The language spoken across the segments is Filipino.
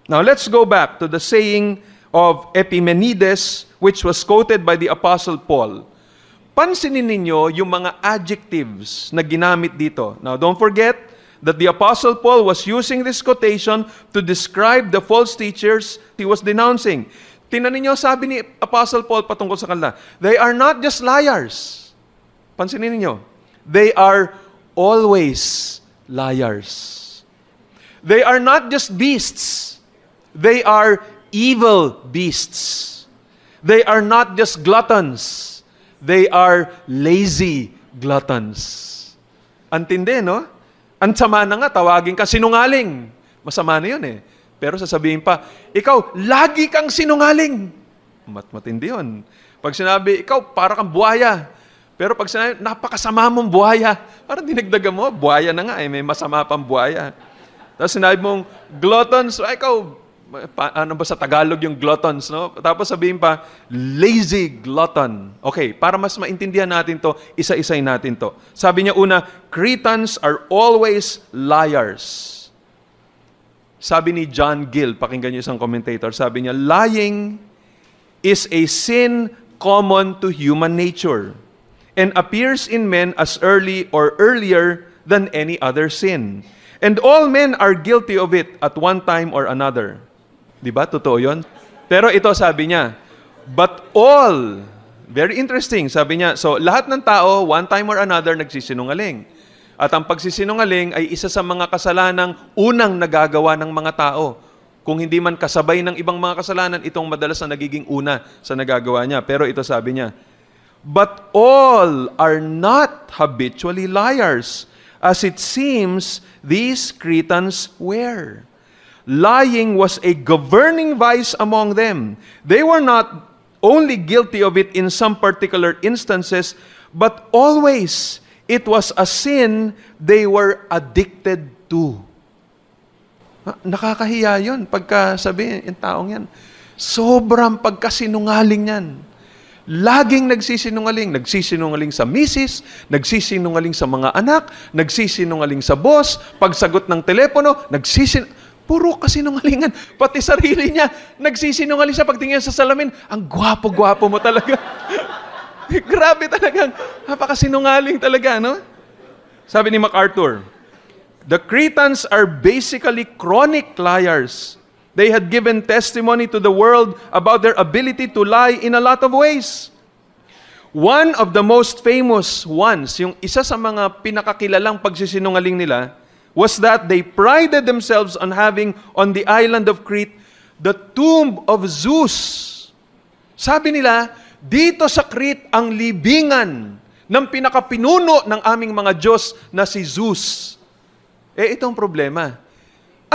Now, let's go back to the saying of Epimenides, which was quoted by the Apostle Paul. Pansinin ninyo yung mga adjectives na ginamit dito. Now, don't forget that the Apostle Paul was using this quotation to describe the false teachers he was denouncing. Tingnan ninyo, sabi ni Apostle Paul patungkol sa kanila, they are not just liars. Pansinin ninyo, they are always liars. They are not just beasts. They are evil beasts. They are not just gluttons. They are lazy gluttons. Antindi, no? Ang sama na nga, tawagin ka sinungaling. Masama na yun eh. Pero sasabihin pa, ikaw, lagi kang sinungaling. Matindi yun. Pag sinabi, ikaw, para kang buhaya. Pero pag sinabi, napakasama mong buhaya. Parang dinagdagan mo, buhaya na nga eh, may masama pang buhaya. Tapos sinabi mong gluttons, ikaw, ano ba sa Tagalog yung gluttons, no? Tapos sabihin pa, lazy glutton. Okay, para mas maintindihan natin to, isa-isayin natin to. Sabi niya una, Cretans are always liars. Sabi ni John Gill, pakinggan niyo isang commentator, sabi niya, lying is a sin common to human nature and appears in men as early or earlier than any other sin. And all men are guilty of it at one time or another. Diba? Totoo yun? Pero ito sabi niya, but all, very interesting, sabi niya, so lahat ng tao, one time or another, nagsisinungaling. At ang pagsisinungaling ay isa sa mga kasalanang unang nagagawa ng mga tao. Kung hindi man kasabay ng ibang mga kasalanan, itong madalas na nagiging una sa nagagawa niya. Pero ito sabi niya, but all are not habitually liars, as it seems these Cretans were. Lying was a governing vice among them. They were not only guilty of it in some particular instances, but always it was a sin they were addicted to. Nakakahiya yun pagka sabihin, yung taong yan. Sobrang pagkasinungaling yan. Laging nagsisinungaling. Nagsisinungaling sa misis, nagsisinungaling sa mga anak, nagsisinungaling sa boss, pagsagot ng telepono, puro kasinungalingan. Pati sarili niya, nagsisinungaling siya pagtingin sa salamin. Ang gwapo-gwapo mo talaga. Grabe talagang, napakasinungaling talaga, no? Sabi ni MacArthur, the Cretans are basically chronic liars. They had given testimony to the world about their ability to lie in a lot of ways. One of the most famous ones, yung isa sa mga pinakakilalang pagsisinungaling nila, was that they prided themselves on having on the island of Crete the tomb of Zeus. Sabi nila, dito sa Crete ang libingan ng pinakapinuno ng aming mga Diyos na si Zeus. Itong problema.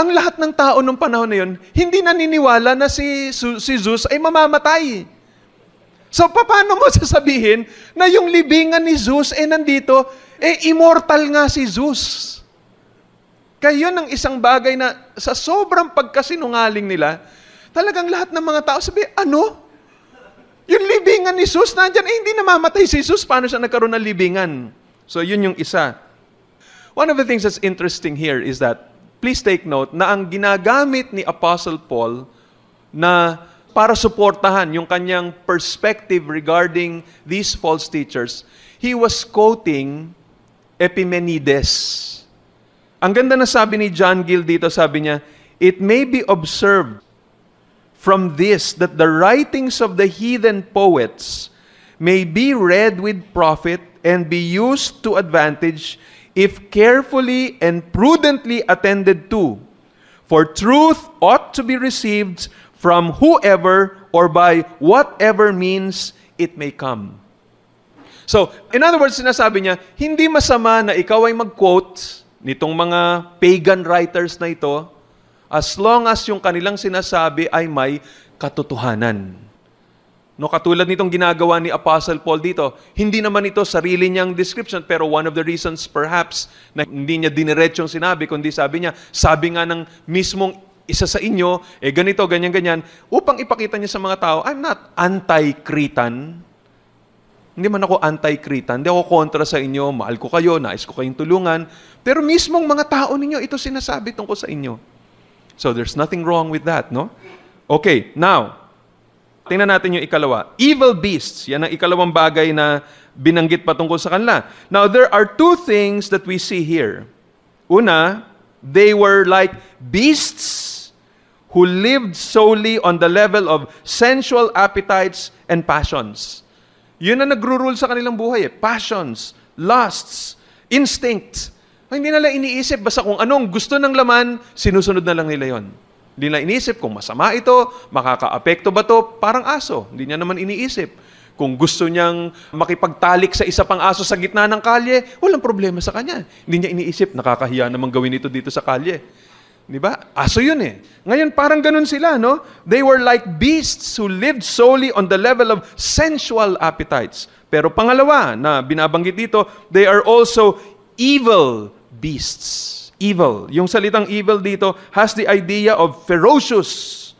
Ang lahat ng tao nung panahon na yun, hindi naniniwala na si Zeus ay mamamatay. So, paano mo sasabihin na yung libingan ni Zeus nandito, immortal nga si Zeus? Kaya yun ang isang bagay na sa sobrang pagkasinungaling nila, talagang lahat ng mga tao sabi, ano? Yung libingan ni Jesus, nandyan, hindi namamatay si Jesus, paano siya nagkaroon ng libingan? So yun yung isa. One of the things that's interesting here is that, please take note, na ang ginagamit ni Apostle Paul na para suportahan yung kanyang perspective regarding these false teachers, he was quoting Epimenides. Ang ganda na sabi ni John Gill dito, sabi niya, it may be observed from this that the writings of the heathen poets may be read with profit and be used to advantage if carefully and prudently attended to. For truth ought to be received from whoever or by whatever means it may come. So, in other words, sinasabi niya, hindi masama na ikaw ay mag-quote nitong mga pagan writers na ito, as long as yung kanilang sinasabi ay may katotohanan. No, katulad nitong ginagawa ni Apostle Paul dito, hindi naman ito sarili niyang description, pero one of the reasons perhaps na hindi niya diniretsyong sinabi, kundi sabi niya, sabi nga ng mismong isa sa inyo, ganito, ganyan-ganyan, upang ipakita niya sa mga tao, I'm not anti-Cretan. Hindi man ako anti-Cretan, hindi ako kontra sa inyo, mahal ko kayo, nais ko kayong tulungan, pero mismong mga tao ninyo, ito sinasabi tungkol sa inyo. So there's nothing wrong with that, no? Okay, now, tingnan natin yung ikalawa. Evil beasts. Yan ang ikalawang bagay na binanggit patungkol sa kanila. Now, there are two things that we see here. Una, they were like beasts who lived solely on the level of sensual appetites and passions. Yun ang nagro-rule sa kanilang buhay. Passions, lusts, instincts. Hindi nila iniisip. Basta kung anong gusto ng laman, sinusunod na lang nila yon. Hindi nila iniisip kung masama ito, makaka-apekto ba to, parang aso. Hindi niya naman iniisip. Kung gusto niyang makipagtalik sa isa pang aso sa gitna ng kalye, walang problema sa kanya. Hindi niya iniisip, nakakahiya namang gawin ito dito sa kalye. Di ba? Aso yun eh. Ngayon, parang ganun sila, no? They were like beasts who lived solely on the level of sensual appetites. Pero pangalawa na binabanggit dito, they are also evil beasts. Evil. Yung salitang evil dito has the idea of ferocious,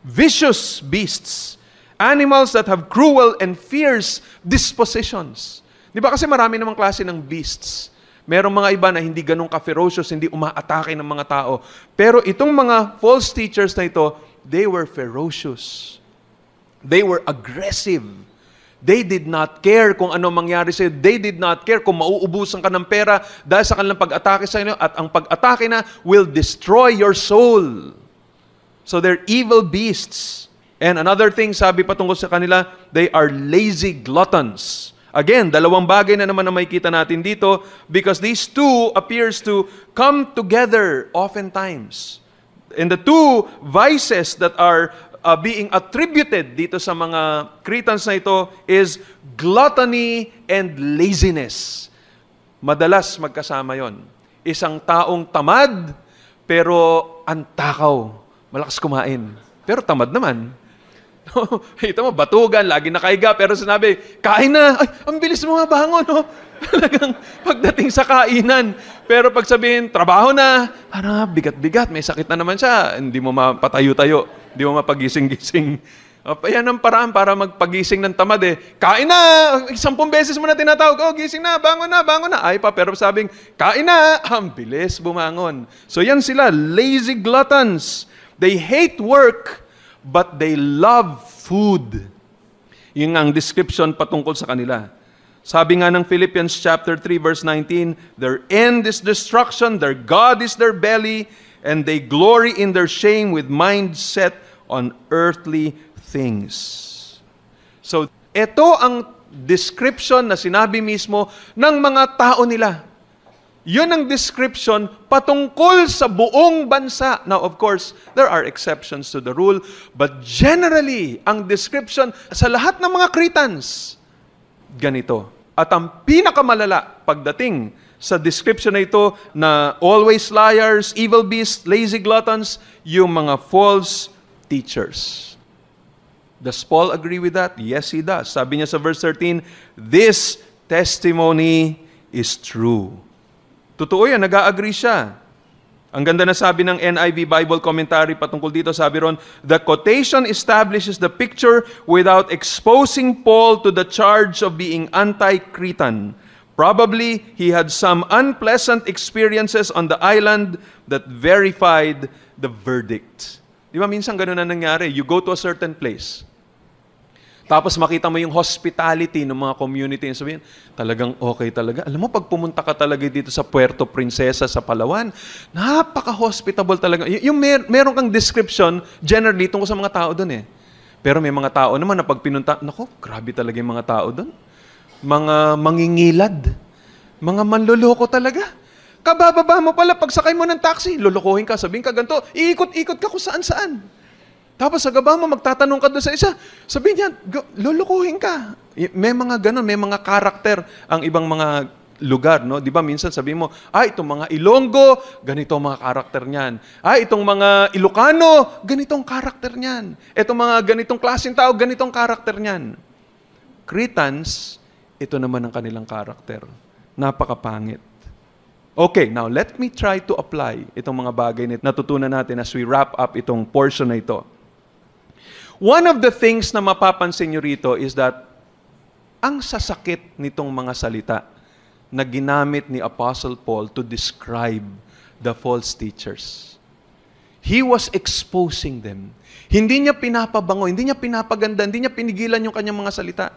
vicious beasts. Animals that have cruel and fierce dispositions. Di ba kasi marami namang klase ng beasts. Merong mga iba na hindi ganun ka-ferocious, hindi umaatake ng mga tao. Pero itong mga false teachers na ito, they were ferocious. They were aggressive. They did not care kung ano mangyari sa'yo. They did not care kung mauubusan ka ng pera dahil sa kanilang pag-atake sa inyo. At ang pag-atake na will destroy your soul. So they're evil beasts. And another thing, sabi patungkol sa kanila, they are lazy gluttons. Again, dalawang bagay na naman na makikita natin dito because these two appears to come together oftentimes. And the two vices that are being attributed dito sa mga Cretans na ito is gluttony and laziness. Madalas magkasama yon. Isang taong tamad pero antakaw. Malakas kumain. Pero tamad naman. Ito mo, batugan, lagi nakahiga, pero sinabi, kain na! Ay, ang bilis mo mabangon, no? Talagang pagdating sa kainan. Pero pag sabihin, trabaho na, bigat-bigat, may sakit na naman siya, hindi mo mapatayo-tayo, hindi mo mapagising-gising. Yan ang paraan para magpagising ng tamad eh. Kain na! 10 beses mo na tinatawag, gising na, bangon na, bangon na. Ay pa, pero sabing, kain na! Ang bilis bumangon. So yan sila, lazy gluttons. They hate work, but they love food. Yun ang description patungkol sa kanila. Sabi nga ng Philippians chapter 3 verse 19, their end is destruction, their God is their belly, and they glory in their shame with mind set on earthly things. So, ito ang description na sinabi mismo ng mga tao nila. Yun ang description patungkol sa buong bansa. Now, of course, there are exceptions to the rule, but generally, ang description sa lahat ng mga Cretans, ganito. At ang pinakamalala pagdating sa description na ito na always liars, evil beasts, lazy gluttons, yung mga false teachers. Does Paul agree with that? Yes, he does. Sabi niya sa verse 13, this testimony is true. Totoo yan, nag-a-agree siya. Ang ganda na sabi ng NIV Bible Commentary patungkol dito, sabi ron, the quotation establishes the picture without exposing Paul to the charge of being anti-Cretan. Probably, he had some unpleasant experiences on the island that verified the verdict. Di ba, minsan ganun na nangyari. You go to a certain place, tapos makita mo yung hospitality ng mga community. Sabihin, talagang okay talaga. Alam mo, pag pumunta ka talaga dito sa Puerto Princesa sa Palawan, napaka-hospitable talaga. Yung meron kang description, generally, tungkol sa mga tao doon eh. Pero may mga tao naman na pag pinunta, naku, grabe talaga yung mga tao doon. Mga mangingilad. Mga manloloko talaga. Kabababa mo pala, pag sakay mo ng taxi, lolokohin ka, sabihin ka ganito, iikot-ikot ka kung saan-saan. Tapos sa gaba mo, magtatanong ka doon sa isa, sabihin niya, lulukuhin ka. May mga ganun, may mga karakter ang ibang mga lugar, no? Di ba minsan sabihin mo, itong mga Ilonggo, ganito ang mga karakter niyan. Itong mga Ilocano, ganitong karakter niyan. Itong mga ganitong klaseng tao, ganitong karakter niyan. Cretans, ito naman ang kanilang karakter. Napakapangit. Okay, now let me try to apply itong mga bagay na natutunan natin as we wrap up itong portion na ito. One of the things na mapapansin nyo rito is that ang sasakit nitong mga salita na ginamit ni Apostle Paul to describe the false teachers. He was exposing them. Hindi niya pinapabango, hindi niya pinapaganda, hindi niya pinigilan yung kanyang mga salita.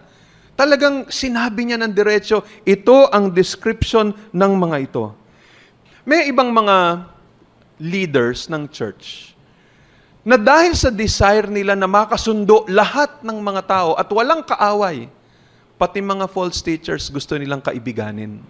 Talagang sinabi niya ng diretso, ito ang description ng mga ito. May ibang mga leaders ng church na dahil sa desire nila na makasundo lahat ng mga tao at walang kaaway, pati mga false teachers gusto nilang kaibiganin.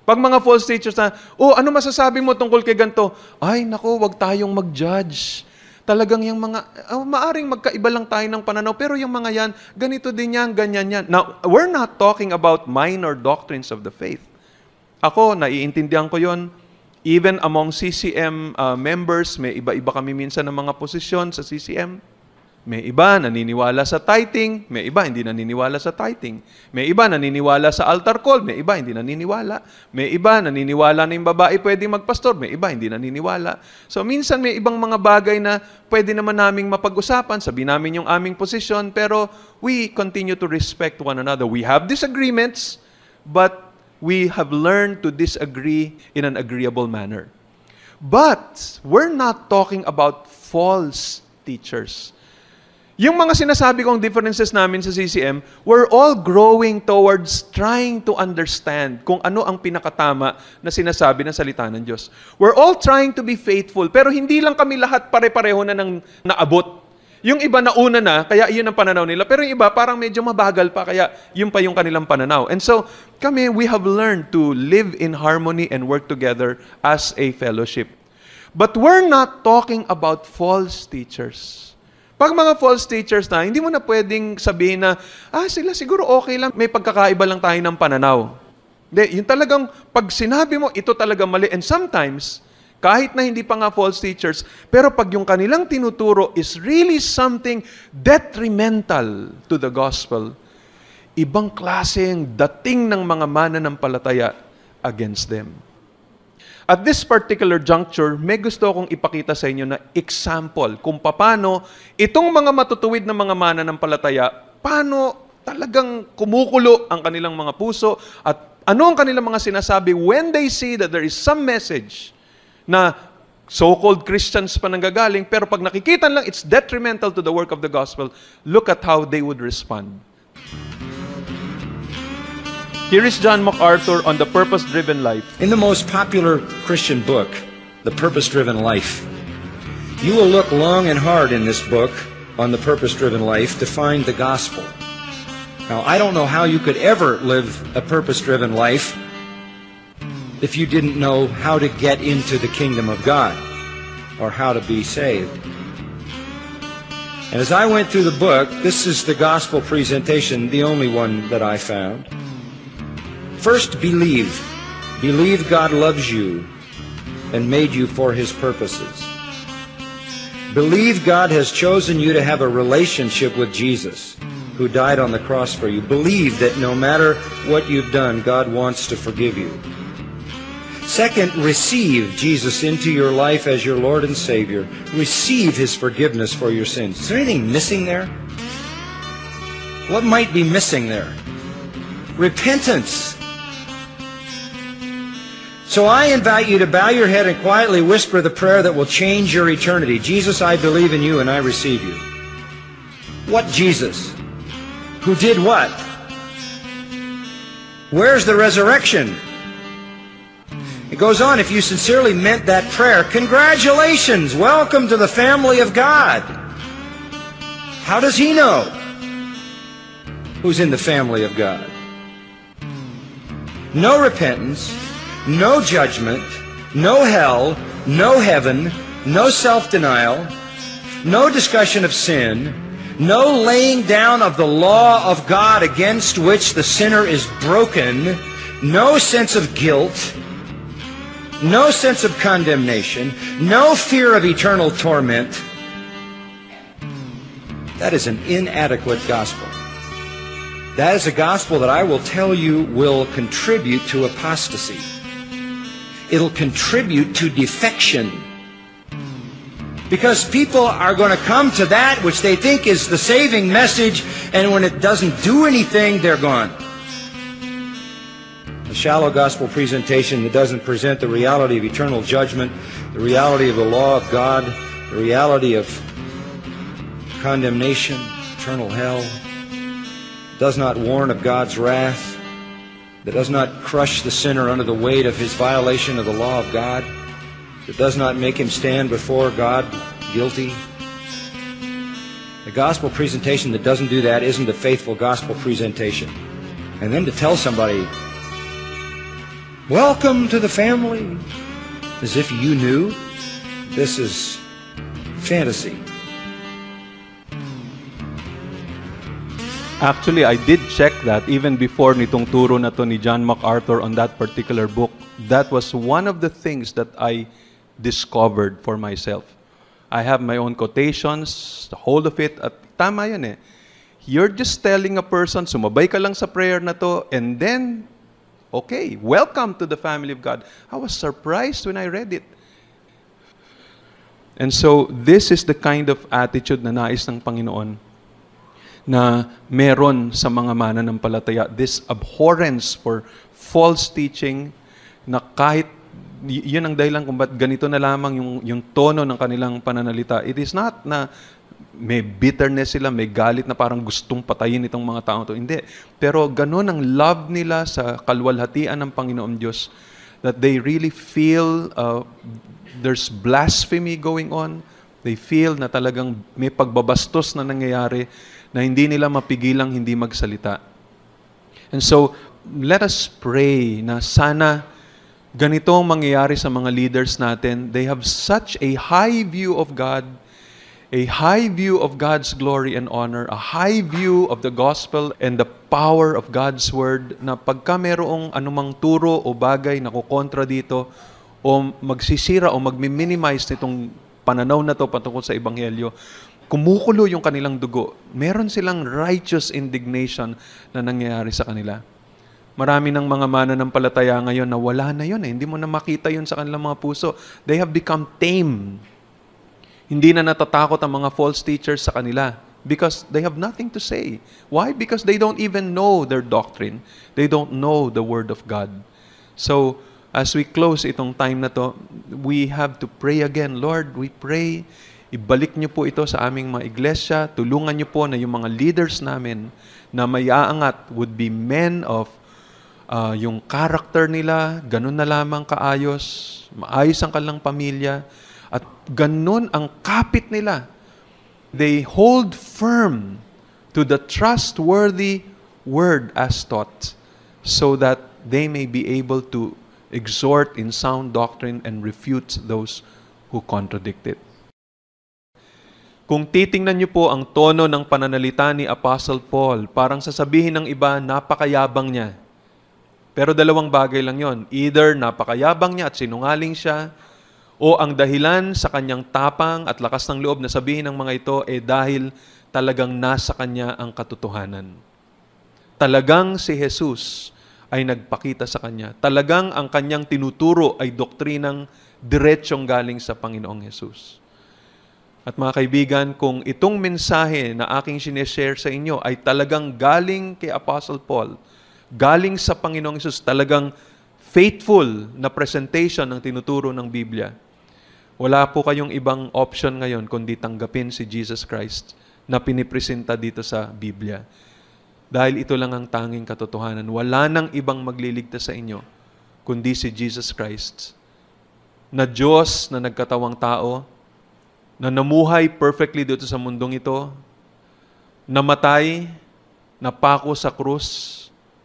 Pag mga false teachers na, ano masasabi mo tungkol kay ganito? Ay, nako, wag tayong mag-judge. Talagang yung mga, maaring magkaiba lang tayo ng pananaw, pero yung mga yan, ganito din yan, ganyan yan. Now, we're not talking about minor doctrines of the faith. Ako, naiintindihan ko yon. Even among CCM members, may iba-iba kami minsan ng mga posisyon sa CCM. May iba naniniwala sa tithing, may iba hindi naniniwala sa tithing. May iba naniniwala sa altar call, may iba hindi naniniwala. May iba naniniwala na yung babae pwedeng magpastor, may iba hindi naniniwala. So minsan may ibang mga bagay na pwede naman naming mapag-usapan, sabi namin yung aming posisyon, pero we continue to respect one another. We have disagreements, but we have learned to disagree in an agreeable manner. But we're not talking about false teachers. Yung mga sinasabi kong differences namin sa CCM, we're all growing towards trying to understand kung ano ang pinakatama na sinasabi ng salita ng Diyos. We're all trying to be faithful, pero hindi lang kami lahat pare-pareho na ng naabot. Yung iba nauna na, kaya yun ang pananaw nila. Pero yung iba, parang medyo mabagal pa, kaya yun pa yung kanilang pananaw. And so, kami, we have learned to live in harmony and work together as a fellowship. But we're not talking about false teachers. Pag mga false teachers na, hindi mo na pwedeng sabihin na, sila siguro okay lang, may pagkakaiba lang tayo ng pananaw. Hindi, yung talagang, pag sinabi mo, ito talaga mali. And sometimes, kahit na hindi pa nga false teachers, pero pag yung kanilang tinuturo is really something detrimental to the gospel, ibang klaseng dating ng mga mananampalataya against them. At this particular juncture, may gusto akong ipakita sa inyo na example kung paano itong mga matutuwid na mga mananampalataya, paano talagang kumukulo ang kanilang mga puso at ano ang kanilang mga sinasabi when they see that there is some message na so-called Christians pa nanggagaling, pero pag nakikita lang it's detrimental to the work of the gospel, look at how they would respond. Here is John MacArthur on the purpose-driven life. In the most popular Christian book, The Purpose-Driven Life, you will look long and hard in this book on the purpose-driven life to find the gospel. Now, I don't know how you could ever live a purpose-driven life if you didn't know how to get into the kingdom of God or how to be saved. And as I went through the book, this is the gospel presentation, the only one that I found. First, believe. Believe God loves you and made you for His purposes. Believe God has chosen you to have a relationship with Jesus, who died on the cross for you. Believe that no matter what you've done, God wants to forgive you. Second, receive Jesus into your life as your Lord and Savior. Receive His forgiveness for your sins. Is there anything missing there? What might be missing there? Repentance. So I invite you to bow your head and quietly whisper the prayer that will change your eternity. Jesus, I believe in you and I receive you. What Jesus? Who did what? Where's the resurrection? It goes on, if you sincerely meant that prayer, congratulations, welcome to the family of God. How does he know who's in the family of God? No repentance, no judgment, no hell, no heaven, no self-denial, no discussion of sin, no laying down of the law of God against which the sinner is broken, no sense of guilt, no sense of condemnation, no fear of eternal torment. That is an inadequate gospel. That is a gospel that I will tell you will contribute to apostasy. It'll contribute to defection. Because people are going to come to that which they think is the saving message, and when it doesn't do anything, they're gone. A shallow gospel presentation that doesn't present the reality of eternal judgment, the reality of the law of God, the reality of condemnation, eternal hell, does not warn of God's wrath, that does not crush the sinner under the weight of his violation of the law of God, that does not make him stand before God guilty. The gospel presentation that doesn't do that isn't a faithful gospel presentation. And then to tell somebody, welcome to the family, as if you knew, this is fantasy. Actually, I did check that even before nitong turo na to ni John MacArthur on that particular book. That was one of the things that I discovered for myself. I have my own quotations, the whole of it, at tama yun eh. You're just telling a person, sumabay ka lang sa prayer na to, and then, okay, welcome to the family of God. I was surprised when I read it. And so, this is the kind of attitude na nais ng Panginoon na meron sa mga mananampalataya, this abhorrence for false teaching na kahit yun ang dahilan kung ba't ganito na lamang yung tono ng kanilang pananalita. It is not na may bitterness sila, may galit na parang gustong patayin itong mga tao to. Hindi. Pero ganun ang love nila sa kalwalhatian ng Panginoon Diyos that they really feel there's blasphemy going on. They feel na talagang may pagbabastos na nangyayari na hindi nila mapigilang hindi magsalita. And so, let us pray na sana ganito ang mangyayari sa mga leaders natin. They have such a high view of God, a high view of God's glory and honor, a high view of the gospel and the power of God's word, na pagka mayroong anumang turo o bagay na kukontra dito, o magsisira o magmi-minimize nitong pananaw na to patungkol sa Ebanghelyo, kumukulo yung kanilang dugo. Meron silang righteous indignation na nangyayari sa kanila. Marami ng mga mananampalataya ngayon na wala na yun eh. Hindi mo na makita yun sa kanilang mga puso. They have become tame. Hindi na natatakot ang mga false teachers sa kanila because they have nothing to say. Why? Because they don't even know their doctrine. They don't know the Word of God. So, as we close itong time na to, we have to pray again. Lord, we pray, ibalik niyo po ito sa aming mga iglesia. Tulungan niyo po na yung mga leaders namin na may aangat would be men of yung character nila, ganun na lamang kaayos, maayos ang kanilang pamilya, at ganun ang kapit nila. They hold firm to the trustworthy word as taught so that they may be able to exhort in sound doctrine and refute those who contradict it. Kung titingnan niyo po ang tono ng pananalita ni Apostle Paul, parang sasabihin ng iba, napakayabang niya. Pero dalawang bagay lang yon. Either napakayabang niya at sinungaling siya, o ang dahilan sa kanyang tapang at lakas ng loob na sabihin ng mga ito dahil talagang nasa kanya ang katotohanan. Talagang si Jesus ay nagpakita sa kanya. Talagang ang kanyang tinuturo ay doktrinang diretsyong galing sa Panginoong Jesus. At mga kaibigan, kung itong mensahe na aking sineshare sa inyo ay talagang galing kay Apostle Paul, galing sa Panginoong Jesus, talagang faithful na presentation ng tinuturo ng Biblia, wala po kayong ibang option ngayon kundi tanggapin si Jesus Christ na pinipresenta dito sa Biblia. Dahil ito lang ang tanging katotohanan. Wala nang ibang magliligtas sa inyo kundi si Jesus Christ, na Diyos na nagkatawang tao, na namuhay perfectly dito sa mundong ito, namatay, napako sa krus,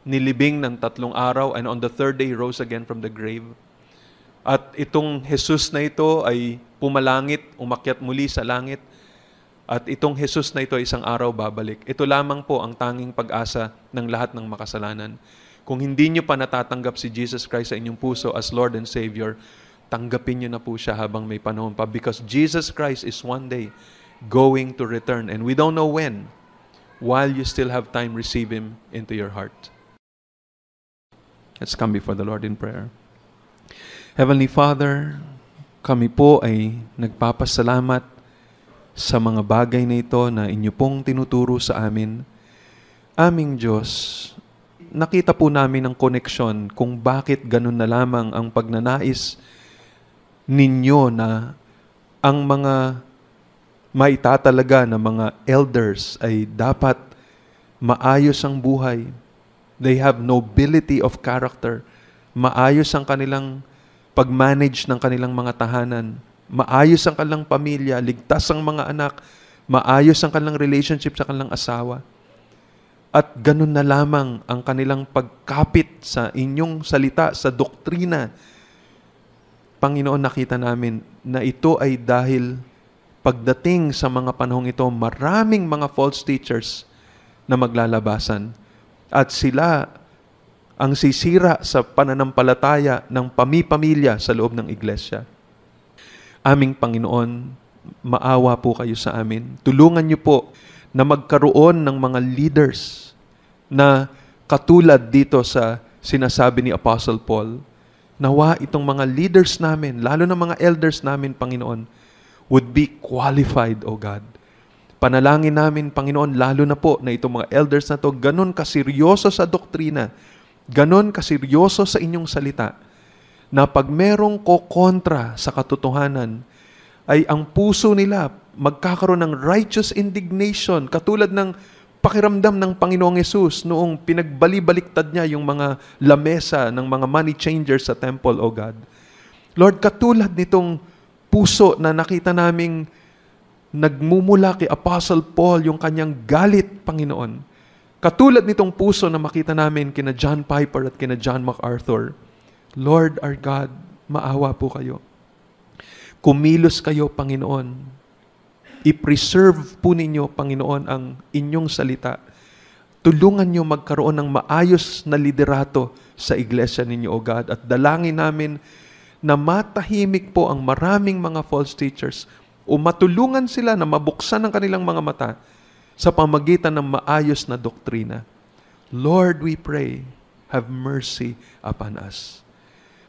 nilibing ng 3 araw, and on the 3rd day, rose again from the grave. At itong Jesus na ito ay pumalangit, umakyat muli sa langit, at itong Jesus na ito ay isang araw babalik. Ito lamang po ang tanging pag-asa ng lahat ng makasalanan. Kung hindi nyo pa natatanggap si Jesus Christ sa inyong puso as Lord and Savior, tanggapin nyo na po siya habang may panahon pa, because Jesus Christ is one day going to return, and we don't know when. While you still have time, receive Him into your heart. Let's come before the Lord in prayer. Heavenly Father, kami po ay nagpapasalamat sa mga bagay na ito na inyo pong tinuturo sa amin. Aming Diyos, nakita po namin ang koneksyon kung bakit ganun na lamang ang pagnanais ninyo na ang mga maitatalaga ng mga elders ay dapat maayos ang buhay. They have nobility of character. Maayos ang kanilang pag-manage ng kanilang mga tahanan. Maayos ang kanilang pamilya, ligtas ang mga anak, maayos ang kanilang relationship sa kanilang asawa. At ganun na lamang ang kanilang pagkapit sa inyong salita, sa doktrina. Panginoon, nakita namin na ito ay dahil pagdating sa mga panahong ito, maraming mga false teachers na maglalabasan. At sila ang sisira sa pananampalataya ng pamilya sa loob ng iglesia. Aming Panginoon, maawa po kayo sa amin. Tulungan niyo po na magkaroon ng mga leaders na katulad dito sa sinasabi ni Apostle Paul. Nawa itong mga leaders namin, lalo na mga elders namin, Panginoon, would be qualified, O God. Panalangin namin, Panginoon, lalo na po na itong mga elders na to, ganon kaseryoso sa doktrina, ganon kaseryoso sa inyong salita, na pag merong kokontra sa katotohanan, ay ang puso nila magkakaroon ng righteous indignation, katulad ng pakiramdam ng Panginoong Yesus noong pinagbali-baliktad niya yung mga lamesa ng mga money changers sa temple, O God. Lord, katulad nitong puso na nakita naming nagmumula kay Apostle Paul yung kanyang galit, Panginoon. Katulad nitong puso na makita namin kina John Piper at kina John MacArthur. Lord our God, maawa po kayo. Kumilos kayo, Panginoon. I-preserve po ninyo, Panginoon, ang inyong salita. Tulungan nyo magkaroon ng maayos na liderato sa iglesia ninyo, O God. At dalangin namin na matahimik po ang maraming mga false teachers o matulungan sila na mabuksan ang kanilang mga mata sa pamagitan ng maayos na doktrina. Lord, we pray, have mercy upon us.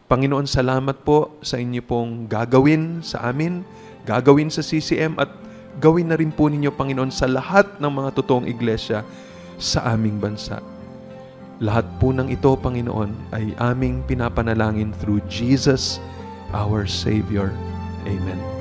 Panginoon, salamat po sa inyo pong gagawin sa amin, gagawin sa CCM, at gawin na rin po ninyo, Panginoon, sa lahat ng mga totoong iglesia sa aming bansa. Lahat po ng ito, Panginoon, ay aming pinapanalangin through Jesus, our Savior. Amen.